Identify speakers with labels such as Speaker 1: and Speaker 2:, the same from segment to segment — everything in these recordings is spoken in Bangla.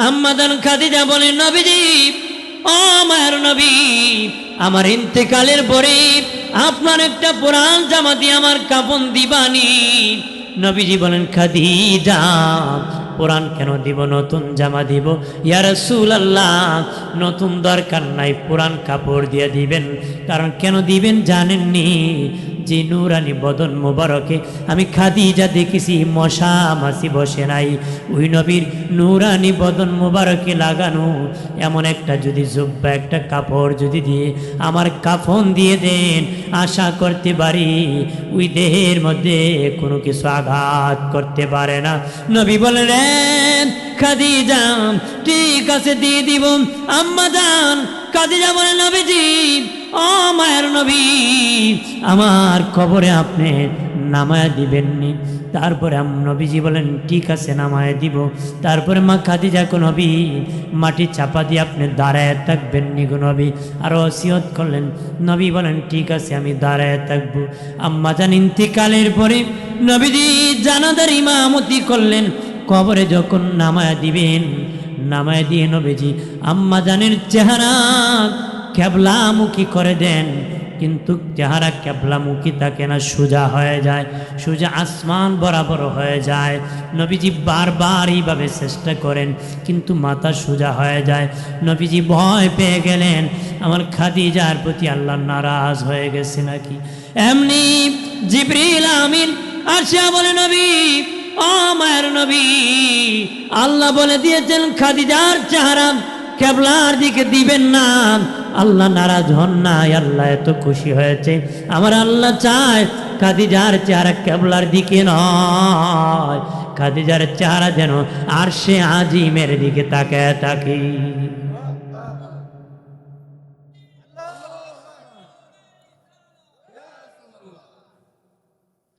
Speaker 1: আম্মা জান খাদিজা বলেন, নবীজি, ও মায়ের নবী, আমার ইন্তেকালের পরে আপনার একটা পুরান জামা দিয়ে আমার কাফন দিবানি। নবীজি বলেন, খাদিজা, পুরান কেন দিব, নতুন জামা দিব। ইয়া রাসূলুল্লাহ, নতুন দরকার নাই, পুরান কাপড় দিয়ে দিবেন। কারণ কেন দিবেন জানেননি? যে নূরানি বদন মোবারকে আমি খাদিজা দেখেছি মশা মাছি বসে নাই। ওই নবীর নূরানি বদন মোবারকে লাগানো এমন একটা যদি জুব্বা, একটা কাপড় যদি দিয়ে আমার কাফন দিয়ে দেন, আশা করতে পারি ওই দেহের মধ্যে কোনো কিছু আঘাত করতে পারে না। নবী বললেন, খাদিজা, ঠিক আছে, দিয়ে দিব। আম্মা জান খাদিজা বলেন, নবীজি, ও মায়ের নবী, আমার কবরে আপনি নামায় দিবেননি। তারপরে নবীজি বলেন, ঠিক আছে, নামায় দিব। তারপরে মা খাদিজা কো, নবী, মাটি চাপা দিয়ে আপনি দাঁড়ায় থাকবেননি গো নবী, আরো ওসিয়ত করলেন। নবী বলেন, ঠিক আছে, আমি দাঁড়ায় থাকবো। আম্মা জান ইন্তিকালের পরে নবীজি জানাজার ইমামতি করলেন। কবরে যখন নামায় দিবেন, নামায় দিয়ে নবীজি আম্মা জানের চেহারা ক্যাবলামুখী করে দেন, কিন্তু চেহারা ক্যাবলামুখী থাকে না, সোজা হয়ে যায়, সোজা আসমান বরাবর হয়ে যায়। নবীজি বারবার এইভাবে চেষ্টা করেন, কিন্তু মাথা সোজা হয়ে যায়। নবীজি ভয় পেয়ে গেলেন, আমার খাদিজার প্রতি আল্লাহ নারাজ হয়ে গেছে নাকি। এমনি জিবরিল আমিন আসিয়া বলে, নবী, ও মায়ের নবী, আল্লাহ বলে দিয়েছেন খাদিজার চেহারা কেবলার দিকে দিবেন না। আল্লাহ নারাজ হন নাই, আল্লাহ এত খুশি হয়েছে। আমার আল্লাহ চায় খাদিজার চেহারা কেবলার দিকে নয়, খাদিজার চেহারা যেন আরশে আজিমের দিকে তাকায় থাকে।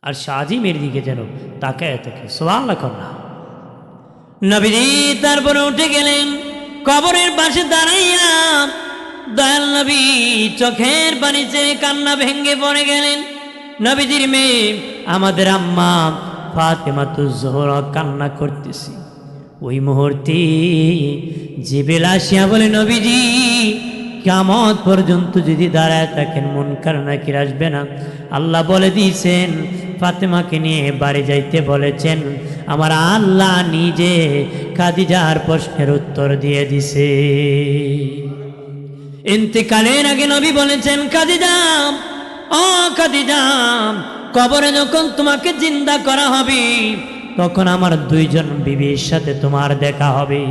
Speaker 1: আর আজিমের দিকে যেন তাকায় থাকে। সুবহানাল্লাহ না। নবীজি তারপরে উঠে গেলেন, কবরের পাশে দাঁড়াইয়া দয়াল নবী চোখের পানিতে কান্না ভেঙ্গে পড়ে গেলেন। নবীজির মেয়ে আমাদের আম্মা ফাতেমাতুজ জোহরা কান্না করতেছি। ওই মুহূর্তে জিবরিল আসিয়া বলে, নবীজি, কিয়ামত পর্যন্ত যদি দাঁড়ায় থাকেন মুনকার নাকির আসবে না। আল্লাহ বলে দিয়েছেন, ফাতেমাকে নিয়ে বাড়ি যাইতে বলেছেন। আমার আল্লাহ নিজে খাদিজার প্রশ্নের উত্তর দিয়ে দিছে। ইন্তিকালের আগে নবী বলেছেন, খাদিজা, ও খাদিজা, কবরে যখন তোমাকে জিন্দা করা হবে, তখন আমার দুইজন বিবির সাথে তোমার দেখা হবে।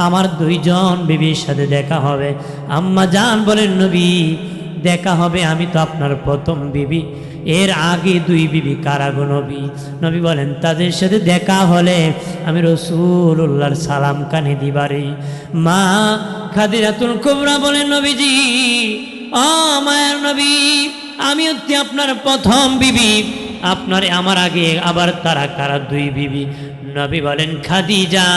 Speaker 1: আমার দুইজন বিবির সাথে দেখা হবে। আম্মা জান বলেন, নবী, দেখা হবে, আমি তো আপনার প্রথম বিবি, এর আগে দুই বিবি কারা গো নবী? নবী বলেন, তাদের সাথে দেখা হলে আমি রাসূলুল্লাহর সালাম কানে দিবারে। মা খাদিজাতুল কুবরা বলেন, নবীজি, ও মায়ের নবী, আমি হচ্ছে আপনার প্রথম বিবি, আপনার আমার আগে আবার তারা কারা দুই বিবি? নবী বলেন, খাদিজা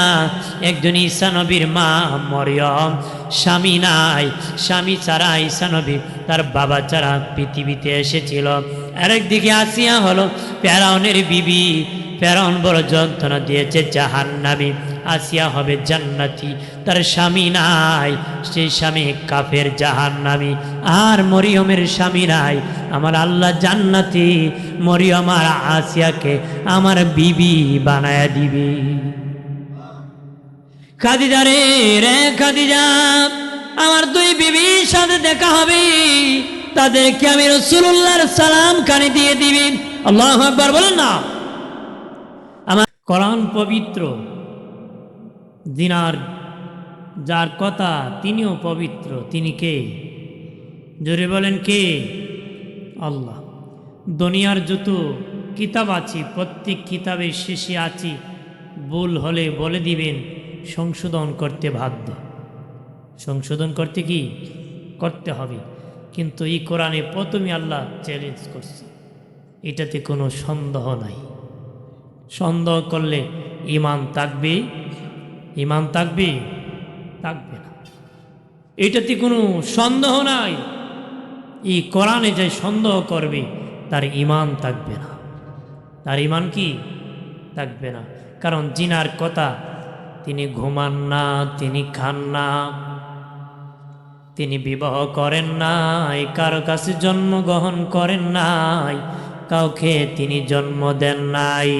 Speaker 1: একজন ঈসা নবীর মা মরিয়ম, স্বামী নাই, স্বামী ছাড়া ঈসা নবী তার বাবা ছাড়া পৃথিবীতে এসেছিল। আরেকদিকে আসিয়া হলো ফেরাউনের বিবি, ফেরাউন বড় যন্ত্রণা দিয়েছে, জাহান্নামী। আসিয়া হবে জান্নাতি, তার স্বামী নাই, সেই স্বামী কাফের জাহান্নামী। আর মরিয়মের স্বামী নাই, আমার আল্লাহ জান্নাতি, মরিয়ম আর আসিয়াকে আমার বিবি বানায়া দিবি। খাদিজা রে, রে খাদিজা, আমার দুই বিবির সাথে দেখা হবে, তাদেরকে আমি রাসূলুল্লাহর সালাম কানে দিয়ে দিবি। আল্লাহু আকবার বলেন না। আমার কোরআন পবিত্র, দিনার যার কথা তিনিও পবিত্র। তিনি কে? জোরে বলেন কে? আল্লাহ। দুনিয়ার যত কিতাব আছে, প্রত্যেক কিতাবের শেষে আছে, ভুল হলে বলে দিবেন, সংশোধন করতে বাধ্য। সংশোধন করতে কি করতে হবে, কিন্তু এই কোরআনে প্রথমে আল্লাহ চ্যালেঞ্জ করছে, এটাতে কোনো সন্দেহ নাই। সন্দেহ করলে ঈমান থাকবে? ঈমান থাকবে? থাকবে না। এটাতে কোনো সন্দেহ নাই। এই কোরআনে যে সন্দেহ করবে তার ঈমান থাকবে না। তার ঈমান কি থাকবে না? কারণ জিনার কথা তিনি ঘুমান না, তিনি খান না, তিনি বিবাহ করেন নাই, কারো কাছে জন্মগ্রহণ করেন নাই, কাউকে তিনি জন্ম দেন নাই।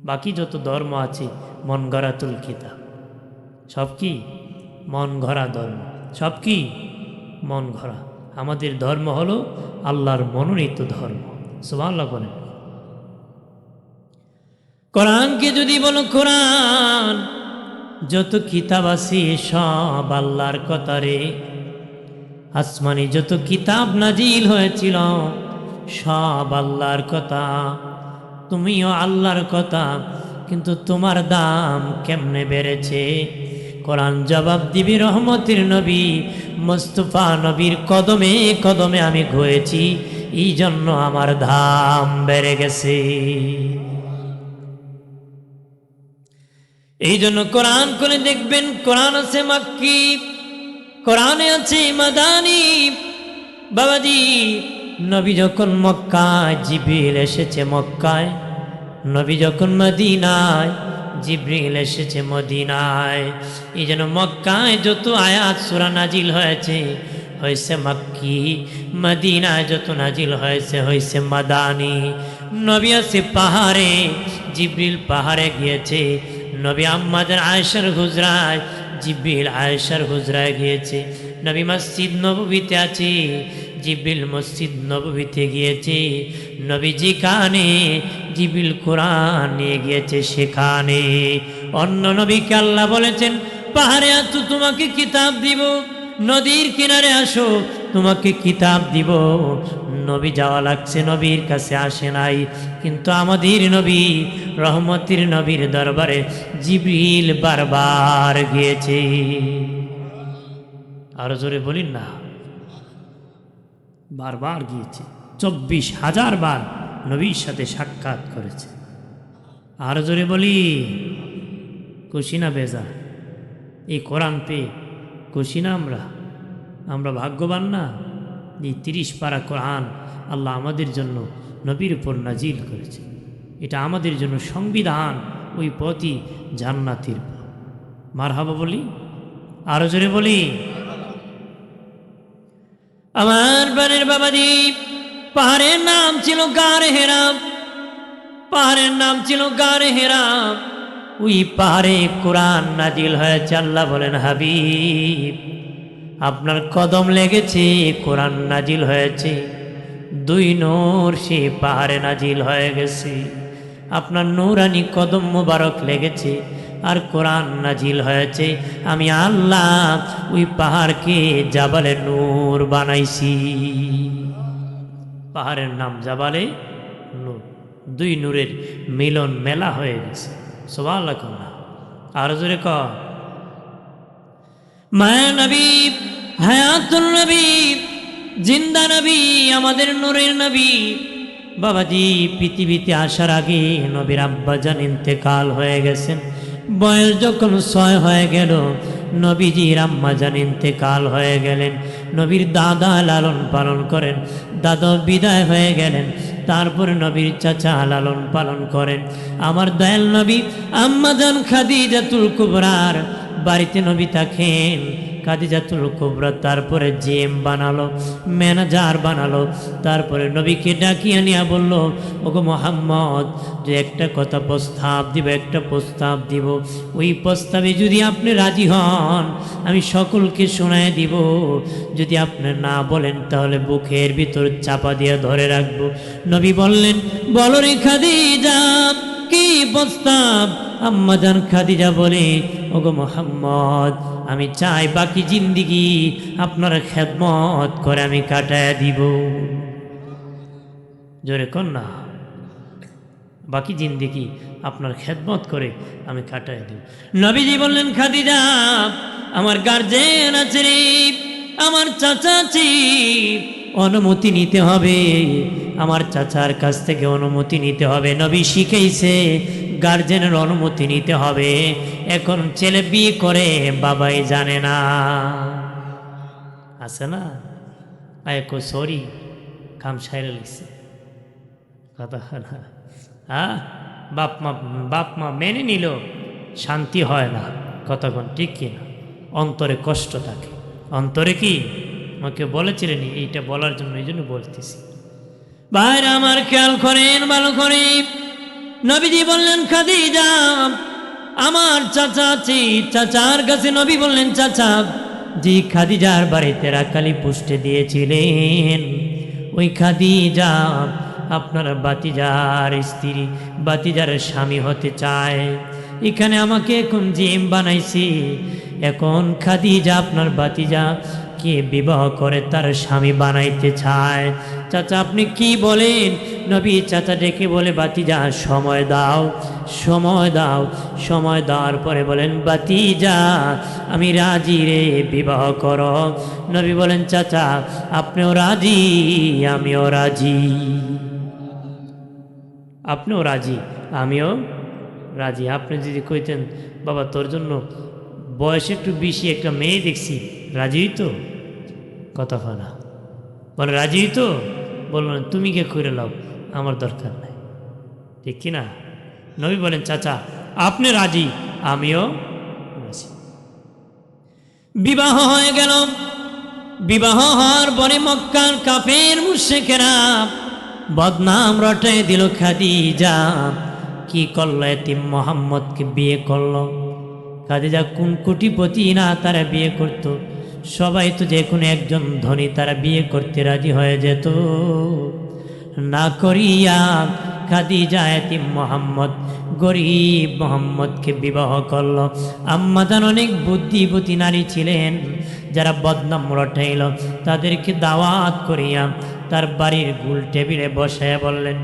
Speaker 1: বাকি যত ধর্ম আছে মন গড়াতুল কিতাব, সব কি মন গড়া ধর্ম, সব কি মন গড়া। আমাদের ধর্ম হলো আল্লাহর মনোনীত ধর্ম। সুবহানাল্লাহ বলেন। কোরআনকে যদি বলো, কোরআন যত কিতাব আছে সব আল্লাহর কথা রে। আসমানি যত কিতাব নাজিল হয়েছিল সব আল্লাহর কথা, তুমিও আল্লাহর কথা, কিন্তু তোমার দাম কেমনে বেড়েছে? কোরআন জবাব দিবি, রহমতের নবী মুস্তাফা নবীর কদমে কদমে আমি ঘুরেছি, এই জন্য আমার দাম বেড়ে গেছে। এই জন্য কোরআন করে দেখবেন, কোরআন আছে মাক্কি, কোরআনে আছে মাদানী। বাবাজি, নবী যখন মক্কায়, জিবরিল এসেছে মক্কায়, নবী যখন মদিনায়, জিবরিল এসেছে মদিনায়। এই জন্য মক্কায় যত আয়াত সূরা নাজিল হয়েছে হয়েছে মাক্কি, মদিনায় যত নাজিল হয়েছে হয়েছে মাদানী। নবী আছে পাহাড়ে, জিবরিল পাহাড়ে গিয়েছে। নবী আম্মাদের আয়েশার হুজরায়, জিবরিল আয়েশার হুজরায় গিয়েছে। নবী মসজিদ নববীতে আছে, জিবরিল মসজিদ নববীতে গিয়েছে। নবী যেখানে, জিবরিল কোরআন নিয়ে গিয়েছে সেখানে। অন্য নবীকে আল্লাহ বলেছেন, পাহাড়ে আছো তোমাকে কিতাব দিব, নদীর কিনারে আসো তোমাকে কিতাব দিব। নবী যাওয়া লাগছে, নবীর কাছে আসে নাই। কিন্তু আমাদের নবী, রহমতের নবীর দরবারে জিবরিল বারবার গিয়েছে। আরো জোরে বলিন না, বারবার গিয়েছে। 24,000 বার নবীর সাথে সাক্ষাৎ করেছে। আরো জোরে বলি, খুশি না বেজা? এই কোরআন পেয়ে খুশি না আমরা? আমরা ভাগ্যবান না? এই 30 পারা কোরআন আল্লাহ আমাদের জন্য নবীর উপর নাজিল করেছে। এটা আমাদের জন্য সংবিধান, ওই পথই জান্নাতের পথ। মারহাবা বলি, আরো জোরে বলি। আমার বানের বাবাজি, পাহাড়ের নাম ছিল গার হেরাম, পাহাড়ের নাম ছিল গার হেরাম। ওই পাহাড়ে কোরআন নাজিল হয়েছে। আল্লাহ বলেন, হাবিব আপনার কদম লেগেছে, কোরআন নাজিল হয়েছে। 2 নূর সে পাহাড়ে নাজিল হয়ে গেছে। আপনার নূরানি কদম মুবারক লেগেছে আর কোরআন নাজিল হয়েছে। আমি আল্লাহ ওই পাহাড়কে জাবালে নূর বানাইছি। পাহাড়ের নাম জাবালে নূর। 2 নূরের মিলন মেলা হয়ে গেছে। সুবহানাল্লাহ। আর জোরে ক, মায়া নবী, হায়াতুল নবী, জিন্দা নবী, আমাদের নূরের নবী। বাবাজি, পৃথিবীতে আসার আগে নবীর আব্বাজান ইন্তেকাল হয়ে গেছেন। বয়স যখন 6 হয়ে গেল, নবীজির আম্মাজান ইন্তেকাল হয়ে গেলেন। নবীর দাদা লালন পালন করেন, দাদা বিদায় হয়ে গেলেন। তারপরে নবীর চাচা লালন পালন করেন। আমার দয়াল নবী আম্মাজান খাদিজাতুল কুবরার বাড়িতে নবী থাকেন। খাদিজাতুল কুবরা তারপরে জিএম বানালো, ম্যানেজার বানালো। তারপরে নবীকে ডাকিয়ে নিয়ে বলল, ওগো মোহাম্মদ, যে একটা কথা প্রস্তাব দিব, একটা প্রস্তাব দিব। ওই প্রস্তাবে যদি আপনি রাজি হন আমি সকলকে শোনায় দিব, যদি আপনি না বলেন তাহলে বুকের ভিতর চাপা দিয়ে ধরে রাখবো। নবী বললেন, বলো রে খাদিজা, কি প্রস্তাব? আম্মাজান খাদিজা বলে, ওগো মোহাম্মদ, আমি চাই বাকি জিন্দিগি আপনার খেদমত করে আমি কাটায় দিব। জোরে কর না, বাকি জিন্দিগি আপনার খেদমত করে আমি কাটায় দিব। নবীজি বললেন, খাদিজা, আমার গার্জেন আছে রে, আমার চাচা আছে, অনুমতি নিতে হবে। আমার চাচার কাছ থেকে অনুমতি নিতে হবে। নবী শিখাইছে গার্জেনের অনুমতি নিতে হবে। এখন ছেলে বিয়ে করে বাবাই জানে না, আছে না? আয়কো সরি কাম সাইরে লিখছে কথা না, হ্যাঁ বাপ মা মেনে নিল শান্তি হয় না, কতক্ষণ ঠিক কিনা, অন্তরে কষ্ট থাকে। অন্তরে কি আমাকে বলেছিলেন এইটা বলার জন্য, এই জন্য বলতেছি। ভাইরা আমার খেয়াল করেন, ভালো করে। নবীজি বললেন খাদিজা, আমার চাচা আছে, চাচার কাছে নবী বললেন চাচা, যে খাদিজার বাড়িতে রাখালি পুষ্টে দিয়েছিলেন ওই খাদিজা আপনার বাতিজার স্ত্রী, বাতিজার স্বামী হতে চায়। এখানে আমাকে এখন জিম বানাইছি, এখন খাদিজা আপনার বাতিজা কে বিবাহ করে তার স্বামী বানাইতে চায়। চাচা আপনি কি বলেন? নবী চাচা ডেকে বলে বাতিজা সময় দাও, সময় দাও। সময় দেওয়ার পরে বলেন বাতিজা আমি রাজি রে, বিবাহ করো। নবী বলেন চাচা আপনিও রাজি, আমিও রাজি। আপনিও রাজি, আমিও রাজি। আপনি যদি কইতেন বাবা তোর জন্য বয়স একটু বেশি একটা মেয়ে দেখছি, রাজি তো? কথা ফানা বলে রাজি তো? বললেন তুমি কে করে লাও, আমার দরকার নাই, ঠিক কিনা? নবী বলেন চাচা আপনি রাজি, আমিও রাজি। বিবাহ হয়ে গেল। বিবাহ হওয়ার পরে মক্কার কাফের মুশরিকেরা বদনাম রটে দিল খাদিজা কি করলো, এতিম মোহাম্মদকে বিয়ে করলো। খাদিজা কোন কোটিপতি না তারা বিয়ে করত, সবাই তো যে কোনো একজন ধনী তারা বিয়ে করতে রাজি হয়ে যেত। না করিয়া খাদিজা এতিম মোহাম্মদ গরিব মোহাম্মদকে বিবাহ করলো। আম্মাজান অনেক বুদ্ধিবতী নারী ছিলেন, যারা বদনাম রটাইল তাদেরকে দাওয়াত করিয়া তার বাড়ির গুল টেবিলে বসায় বললেন,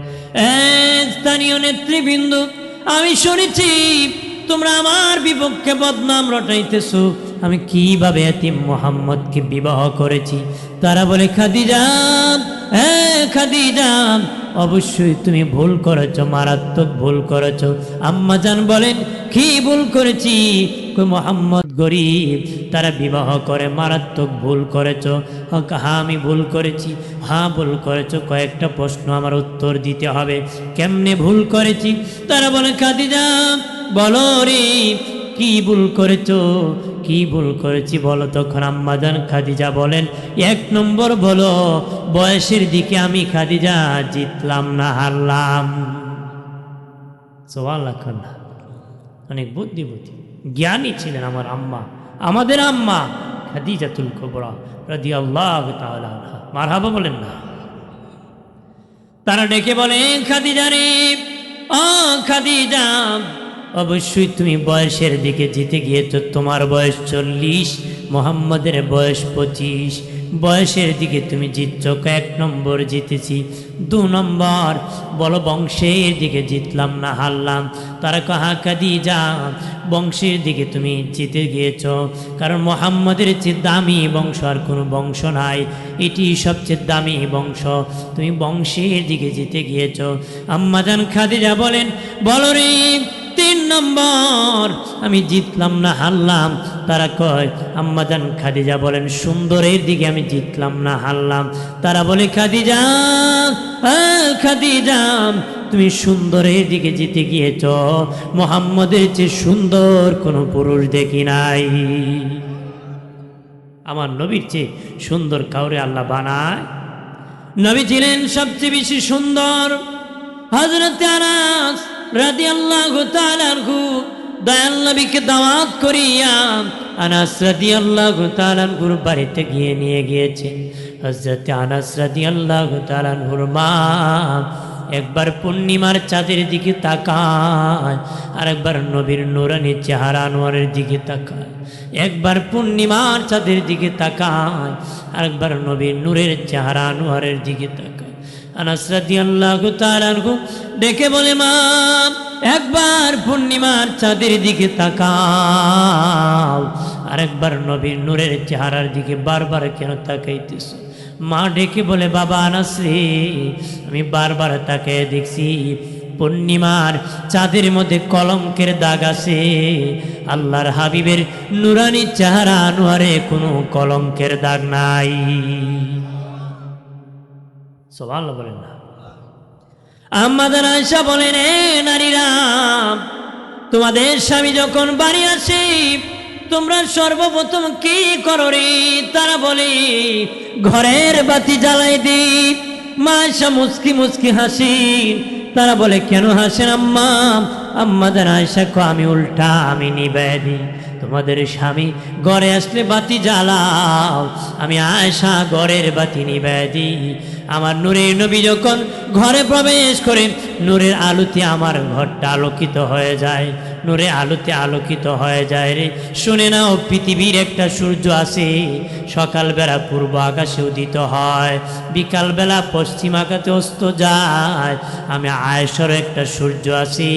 Speaker 1: স্থানীয় নেতৃবৃন্দ আমি শুনেছি তোমরা আমার বিপক্ষে বদনাম রটাইতেছো, আমি কিভাবে এতিম মোহাম্মদকে বিবাহ করেছি। তারা বলে খাদিজা, হ্যাঁ খাদিজা অবশ্যই তুমি ভুল করেছ, মারাত্মক ভুল করেছ। আম্মাজান বলেন কি ভুল করেছি? মোহাম্মদ গরিব, তারা বিবাহ করে, মারাত্মক ভুল করেছ। হ্যাঁ আমি ভুল করেছি। হ্যাঁ ভুল করেছ, কয়েকটা প্রশ্ন আমার উত্তর দিতে হবে, কেমনে ভুল করেছি? তারা বলে খাদিজা বলো রে কি ভুল করেছ, কি ভুল করেছি বলো। তখন আম্মাজান খাদিজা বলেন, এক নম্বর বলো বয়সের দিকে আমি খাদিজা জিতলাম না হারলাম। সুবহানাল্লাহ, অনেক বুদ্ধিবতী জ্ঞানী ছিলেন আমার আম্মা, আমাদের আম্মা খাদিজাতুল কুবরা রাদিয়াল্লাহু তাআলা আনহা। মারহাবা বলেন না? তারা ডেকে বলে খাদিজা রে, ও খাদিজা অবশ্যই তুমি বয়সের দিকে জিতে গিয়েছ। তোমার বয়স 40, মোহাম্মদের বয়স 25, বয়সের দিকে তুমি জিতছ। এক নম্বর জিতেছি। 2 নম্বর বলো বংশের দিকে জিতলাম না হারলাম। তারা কাহা খাদিজা বংশের দিকে তুমি জিতে গিয়েছ, কারণ মোহাম্মদের চেয়ে দামি বংশ আর কোনো বংশ নাই, এটি সবচেয়ে দামি বংশ, তুমি বংশের দিকে জিতে গিয়েছ। আম্মাজান খাদিজা বলেন বলো রে 3 নম্বর আমি জিতলাম না হারলাম। তারা কয় আম্মাজান খাদিজা বলেন সুন্দরের দিকে আমি জিতলাম না হারলাম। তারা বলে খাদিজা, খাদিজা তুমি সুন্দরের দিকে জিতে গিয়েছ, মোহাম্মদের চেয়ে সুন্দর কোনো পুরুষ দেখি নাই। আমার নবীর চেয়ে সুন্দর কাউরে আল্লাহ বানায়? নবী ছিলেন সবচেয়ে বেশি সুন্দর। হযরত আনাস রাদিয়াল্লাহু তাআলা আনহু দয়াল নবীকে দাওয়াত করিয়া আনাস রাদিয়াল্লাহু তাআলা আনহুর বাড়িতে গিয়ে নিয়ে গিয়েছেন। হযরত আনাস রাদিয়াল্লাহু তাআলা আনহুর মা একবার পূর্ণিমার চাঁদের দিকে তাকায়, আর একবার নবীর নূরানী চেহারা আনোয়ারের দিকে তাকায়। একবার পূর্ণিমার চাঁদের দিকে তাকায়, আর একবার নবীর নূরের চেহারা আনোয়ারের দিকে তাকায়। আনাস রাদিয়াল্লাহু তাআলা আনহু ডেকে বলে মা একবার পূর্ণিমার চাঁদের দিকে তাকাও, আর একবার নবীর নূরের চেহারার দিকে বারবার কেন তাকাইতেছ? মা ডেকে বলে বাবা আনাস রে, আমি বারবার তাকিয়ে দেখছি পূর্ণিমার চাঁদের মধ্যে কলঙ্কের দাগ আছে, আল্লাহর হাবিবের নূরানী চেহারা আনোয়ারে কোনো কলঙ্কের দাগ নাই। সুবহানাল্লাহ বলেন না? আম্মা জান আয়েশা বলেন, এ নারীরা, তোমাদের স্বামী যখন বাড়ি আসে তোমরা সর্বপ্রথম কি করো রে? তারা বলে, ঘরের বাতি জ্বালাই দিই। মা আয়েশা মুচকি মুচকি হাসেন। তারা বলে, কেন হাসেন আম্মা? আম্মা জান আয়েশা কয়, আমি উল্টা, আমি নিভাই দিই। তোমাদের স্বামী ঘরে আসলে বাতি জ্বালাও, আমি আয়েশা ঘরের বাতি নিভাই দিই। আমার নূরের নবী যখন ঘরে প্রবেশ করে নূরের আলোতে আমার ঘরটা আলোকিত হয়ে যায়, নূরে আলোতে আলোকিত হয়ে যায় রে। শুনে নাও, পৃথিবীর একটা সূর্য আছে, সকালবেলা পূর্ব আকাশে উদিত হয়, বিকালবেলা পশ্চিম আকাশে অস্ত যায়। আমি আয়েশার একটা সূর্য আছি,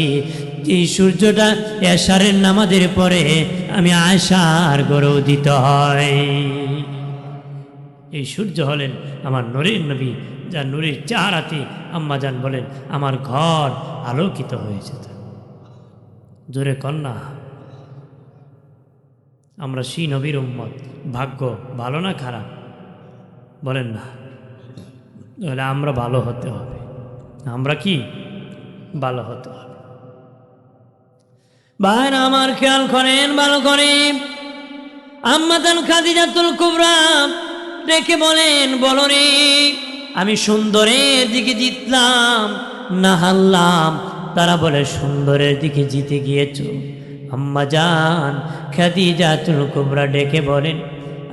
Speaker 1: এই সূর্যটা এশারের নামাজের পরে আমি আয়েশার ঘরে উদিত হয়। এই সূর্য হলেন আমার নূরের নবী, যার নূরের চেহারাতে আম্মা জান বলেন আমার ঘর আলোকিত হয়ে যেত। জোরে কন্যা, আমরা সেই নবীর উম্মত। ভাগ্য ভালো না খারাপ? বলেন না। তাহলে আমরা ভালো হতে হবে। আমরা কি ভালো হতে হবে? ভাইরা আমার, খেয়াল করেন ভালো করে। আম্মা জান খাদিজাতুল কুবরা রেখে বলেন, বলো রে, আমি সুন্দরের দিকে জিতলাম না হারলাম? তারা বলে, সুন্দরের দিকে জিতে গিয়েছ। আম্মা জান খাদিজাতুল কুবরা ডেকে বলেন,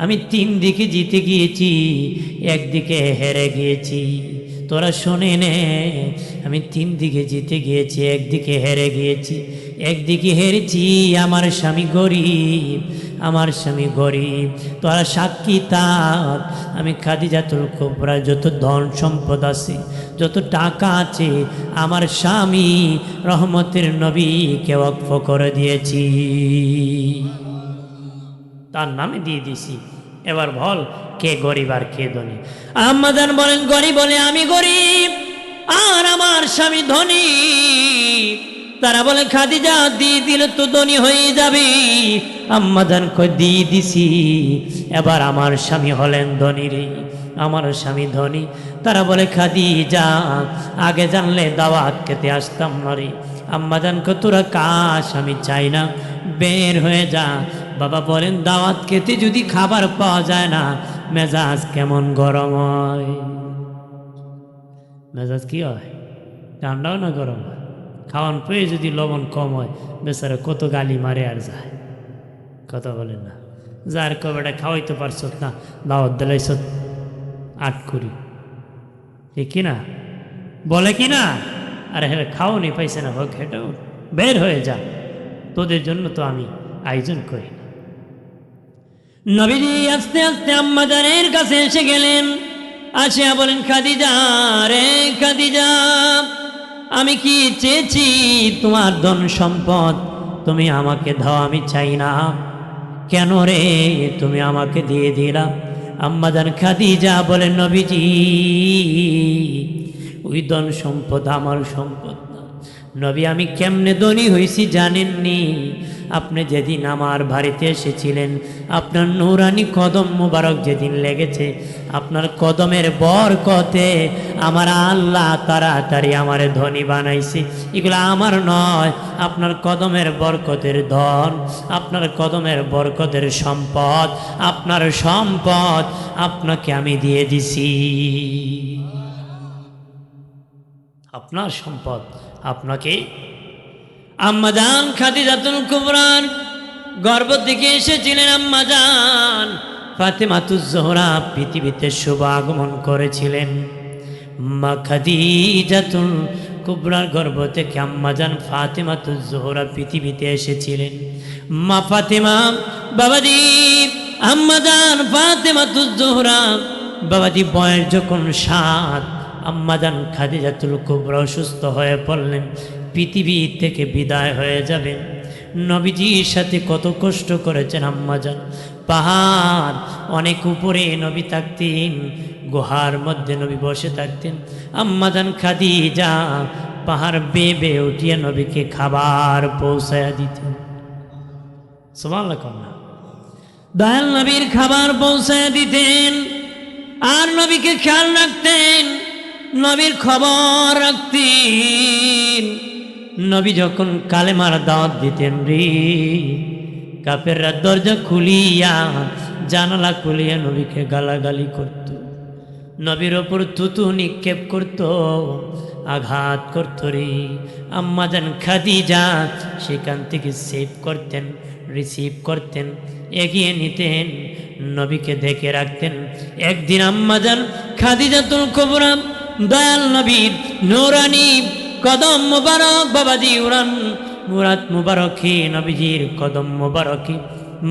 Speaker 1: আমি 3 দিকে জিতে গিয়েছি, একদিকে হেরে গিয়েছি। তোরা শোনে নে, আমি 3 দিকে জিতে গিয়েছি, একদিকে হেরে গিয়েছি। একদিকে হেরেছি, আমার স্বামী গরিব, আমার স্বামী গরিব। তোরা সাক্ষী তার। আমি খাদিজাতুল কুবরা যত ধন সম্পদ আছে, যত টাকা আছে, আমার স্বামী রহমতের নবীকে ওয়াকফ করে দিয়েছি, তার নামে দিয়ে দিছি। এবার বল, কে গরিব আর কে ধনী? আম্মা জান বলেন, গরিব বলে আমি গরিব আর আমার স্বামী ধনী। তারা বলে, খাদিজা দিয়ে দিলে তো ধনী হয়ে যাবে। আম্মা জান কই, দিয়ে দিছি, এবার আমার স্বামী হলেন ধনী রে, আমার স্বামী ধনী। তারা বলে, খাদিজা আগে জানলে দাওয়াত খেতে আসতাম না রে। আম্মা জান কই, তোরা কাশ, আমি চাই না, বের হয়ে যা। বাবা বলেন, দাওয়াত খেতে যদি খাবার পাওয়া যায় না, মেজাজ কেমন গরম হয়। মেজাজ কি হয়? ঠান্ডাও না গরম হয়। খাওয়ান পেয়ে যদি লবণ কম হয়, বেচারা কত গালি মারে আর যায়। কথা বলেন না? যার কবেটা খাওয়াইতে পারছ না, দাওয়াত দিলাইছ 8 কুড়ি, ঠিক কিনা? বলে কি না? আরে হ্যাঁ, খাওয়ানি পাইছে না, হোক হেঁটেও বের হয়ে যা, তোদের জন্য তো আমি আয়োজন করি না। নবীজি আস্তে আস্তে আম্মা জানের কাছে এসে গেলেন। আসিয়া বলেন, খাদিজা রে খাদিজা, আমি কি চেয়েছি? তোমার ধন সম্পদ তুমি আমাকে দাও, আমি চাই না। কেন রে, তুমি আমাকে দিয়ে দিলা? আম্মা জান খাদিজা বলেন, নবীজি ওই ধন সম্পদ আমার সম্পদ না। নবী, আমি কেমনে ধনী হয়েছি জানেননি? আপনি যেদিন আমার বাড়িতে এসেছিলেন, আপনার নূরানি কদম মুবারক যেদিন লেগেছে, আপনার কদমের বরকতে আমার আল্লাহ তাড়াতাড়ি আমার ধনী বানাইছে। এগুলো আমার নয়, আপনার কদমের বরকতের ধন, আপনার কদমের বরকতের সম্পদ, আপনার সম্পদ আপনাকে আমি দিয়ে দিছি। আপনার সম্পদ আপনাকে। আম্মা জান খাদিজাতুল কুবরার গর্ভ থেকে এসেছিলেন। আম্মা জান ফাতেমাতুজ জোহরা পৃথিবীতে শুভ আগমন করেছিলেন। মা খাদিজাতুল কুবরার গর্ভ থেকে আম্মা জান ফাতেমাতুজ জোহরা পৃথিবীতে এসেছিলেন। মা ফাতেমা বাবাজি, আম্মা জান ফাতেমাতুজ জোহরা বাবাজি বয়স যখন 7, আম্মা জান খাদিজাতুল কুবরা অসুস্থ হয়ে পড়লেন, পৃথিবী থেকে বিদায় হয়ে যাবেন। নবীজির সাথে কত কষ্ট করেছেন আম্মা জান। পাহাড় অনেক উপরে নবী থাকতেন, গুহার মধ্যে নবী বসে থাকতেন। আম্মা জান খাদিজা পাহাড় বেয়ে বেয়ে উঠিয়ে নবীকে খাবার পৌঁছায়া দিতেন। সুবহানাল্লাহ কন্যা, দয়াল নবীর খাবার পৌঁছায়া দিতেন আর নবীকে খেয়াল রাখতেন। নবীর খবর রাখতেন। নবী যখন কালেমার দাওয়াত দিতেন রে, কাফেররা দরজা খুলিয়া জানালা খুলিয়া নবীকে গালাগালি করত, নবীর ওপর থুতু নিক্ষেপ করত, আঘাত করত রে। আম্মাজান খাদিজা সেখান থেকে সেভ করতেন, রিসিভ করতেন, এগিয়ে নিতেন, নবীকে দেখে রাখতেন। একদিন আম্মাজান খাদিজাতুল কুবরা দয়াল নবীর নূরানি কদম মুবারক বাবাজি উড়ান মুরাদ মুবারকে নবীজির কদম মুবারকে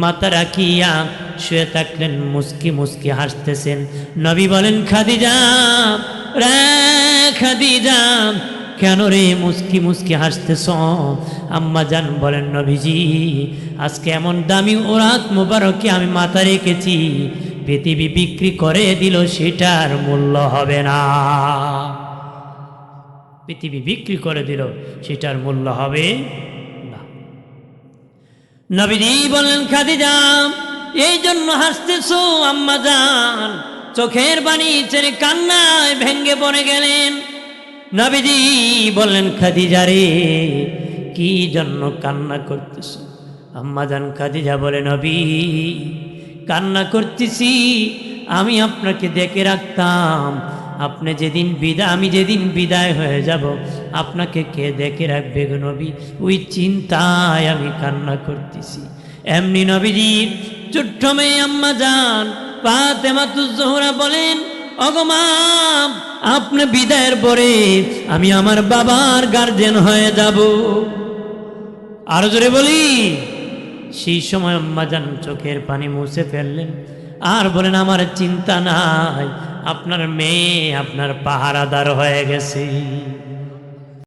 Speaker 1: মাথা রাখিয়া শুয়ে থাকলেন, মুস্কি মুস্কি হাসতেছেন। নবী বলেন, খাদিজা রে খাদিজা, কেন রে মুস্কি মুস্কি হাসতেছ? আম্মা জান বলেন, নবীজি আজকে এমন দামি ওরাত মুবারকে আমি মাথা রেখেছি, পৃথিবী বিক্রি করে দিল সেটার মূল্য হবে না। পৃথিবী বিক্রি করে দিল সেটার মূল্য হবে না। নবীজি বললেন, খাদিজা এই জন্য হাসতেছো? আম্মা জান চোখের পানি ছেড়ে কান্নায় ভেঙ্গে পড়ে গেলেন। নবীজি বললেন, খাদিজা রে কি জন্য কান্না করতেছো? আম্মা জান খাদিজা বলে, নবী কান্না করতেছি, আমি আপনাকে দেখে রাখতাম, আপনি যেদিন বিদায়, আমি যেদিন বিদায় হয়ে যাব আপনাকে কে দেখে রাখবে গো নবী? ওই চিন্তায় আমি কান্না করতেছি। এমনি নবীজি ছোট্ট মেয়ে আম্মা জান ফাতেমাতুজ জোহরা বলেন, ওগো মা, আপনি বিদায়ের পরে আমি আমার বাবার গার্জেন হয়ে যাব। আরো জোরে বলি। সেই সময় আম্মা জান চোখের পানি মুছে ফেললেন আর বলেন, আমার চিন্তা নাই, আপনার মেয়ে আপনার পাহারাদার হয়ে গেছে।